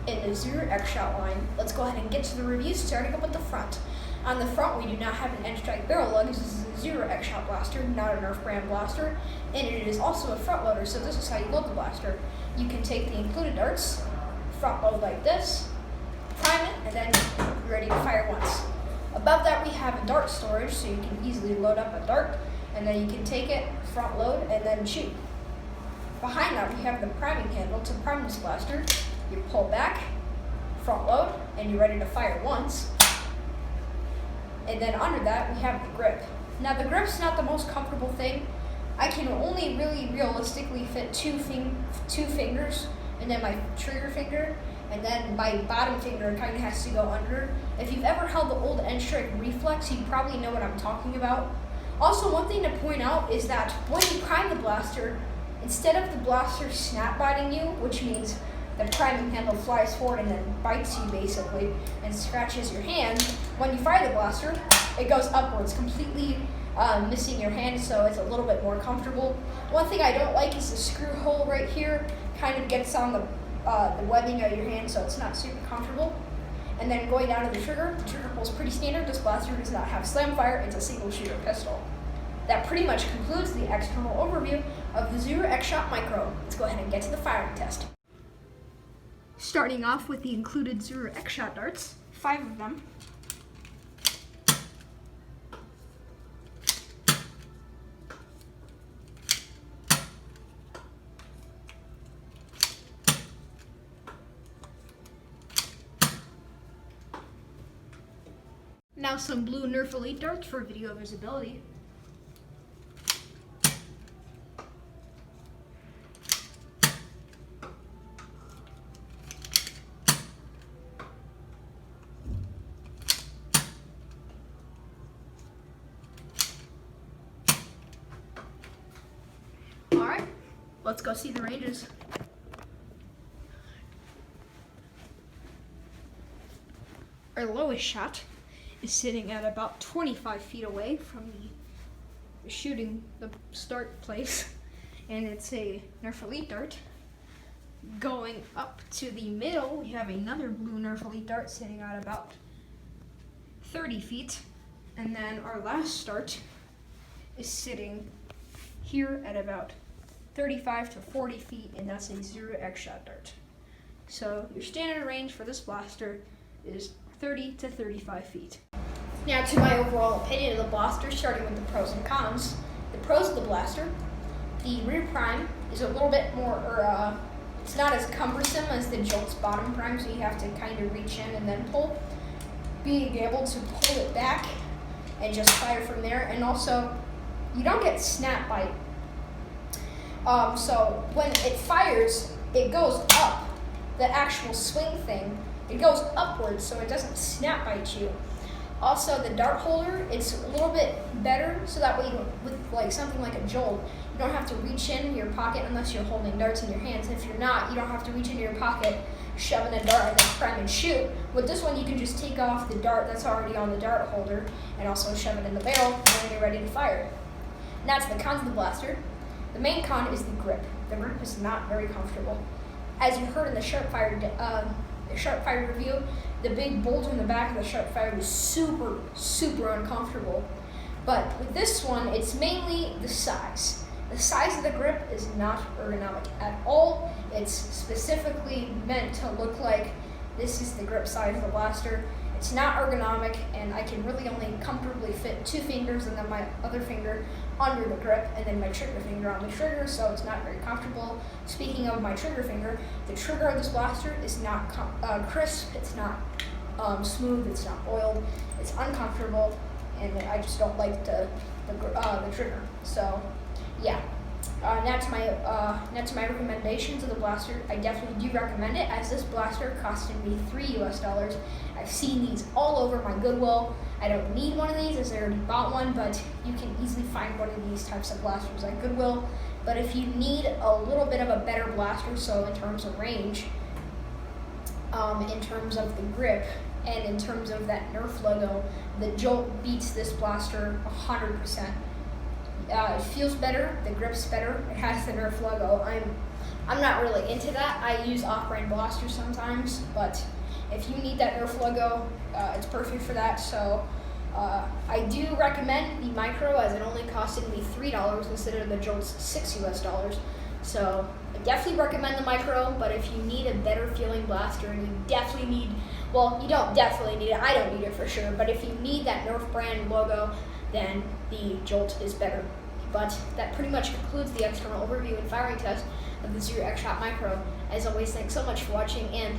in the Zuru xshot line. Let's go ahead and get to the review, starting up with the front. On the front, we do not have an end-strike barrel lug. This is a Zuru xshot blaster, not a Nerf brand blaster, and it is also a front loader, so this is how you load the blaster. You can take the included darts, front load like this, prime it, and then you're ready to fire once. Above that, we have a dart storage, so you can easily load up a dart, and then you can take it, front load, and then shoot. Behind that, we have the priming handle to prime this blaster. You pull back, front load, and you're ready to fire once. And then under that, we have the grip. Now, the grip's not the most comfortable thing. I can only really realistically fit two fingers, and then my trigger finger, and then my bottom finger kind of has to go under. If you've ever held the old end-strike reflex, you probably know what I'm talking about. Also, one thing to point out is that when you prime the blaster, instead of the blaster snap biting you, which means the priming handle flies forward and then bites you basically and scratches your hand, when you fire the blaster, it goes upwards, completely missing your hand, so it's a little bit more comfortable. One thing I don't like is the screw hole right here, kind of gets on the webbing of your hand, so it's not super comfortable. And then going down to the trigger pull's pretty standard. This blaster does not have slam fire, it's a single shooter pistol. That pretty much concludes the external overview of the Zuru xshot Micro. Let's go ahead and get to the firing test. Starting off with the included Zuru xshot darts, 5 of them. Now some blue Nerf Elite darts for video visibility. Alright, let's go see the ranges. Our lowest shot is sitting at about 25 feet away from the shooting the start place, and it's a Nerf Elite dart. Going up to the middle, we have another blue Nerf Elite dart sitting at about 30 feet, and then our last start is sitting here at about 35 to 40 feet, and that's a Zuru xshot dart. So your standard range for this blaster is 30 to 35 feet. Now to my overall opinion of the blaster, starting with the pros and cons. The pros of the blaster: the rear prime is a little bit more, it's not as cumbersome as the Jolt's bottom prime, so you have to kind of reach in and then pull. Being able to pull it back and just fire from there, and also you don't get snap bite. So when it fires, it goes up. The actual swing thing, it goes upwards, so it doesn't snap bite you. Also, the dart holder, it's a little bit better, so that way with like something like a Jolt, you don't have to reach in your pocket unless you're holding darts in your hands. If you're not, you don't have to reach into your pocket, shove in a dart, and then prime and shoot. With this one, you can just take off the dart that's already on the dart holder and also shove it in the barrel, and then you're ready to fire. And that's the cons of the blaster. The main con is the grip. The grip is not very comfortable. As you heard in the Sharpfire review, the big bolt in the back of the Sharpfire was super uncomfortable. But with this one, it's mainly the size. The size of the grip is not ergonomic at all. It's specifically meant to look like this is the grip size of the blaster. It's not ergonomic, and I can really only comfortably fit 2 fingers and then my other finger under the grip and then my trigger finger on the trigger, so it's not very comfortable. Speaking of my trigger finger, the trigger of this blaster is not crisp, it's not smooth, it's not oiled, it's uncomfortable, and I just don't like the trigger. So yeah. Now to my recommendations of the blaster. I definitely do recommend it, as this blaster costed me $3 US. I've seen these all over my Goodwill. I don't need one of these as I already bought one, but you can easily find one of these types of blasters at Goodwill. But if you need a little bit of a better blaster, so in terms of range, in terms of the grip, and in terms of that Nerf logo, the Jolt beats this blaster 100%. It feels better, the grip's better, it has the Nerf logo. I'm I'm not really into that. I use off-brand blasters sometimes, but if you need that Nerf logo, it's perfect for that. So I do recommend the micro, as it only costed me $3 instead of the Jolt's $6 US. So I definitely recommend the micro, but if you need a better feeling blaster and you definitely need, well, you don't definitely need it, I don't need it for sure, but if you need that Nerf brand logo, then the Jolt is better. But that pretty much concludes the external overview and firing test of the Zuru xshot Micro. As always, thanks so much for watching, and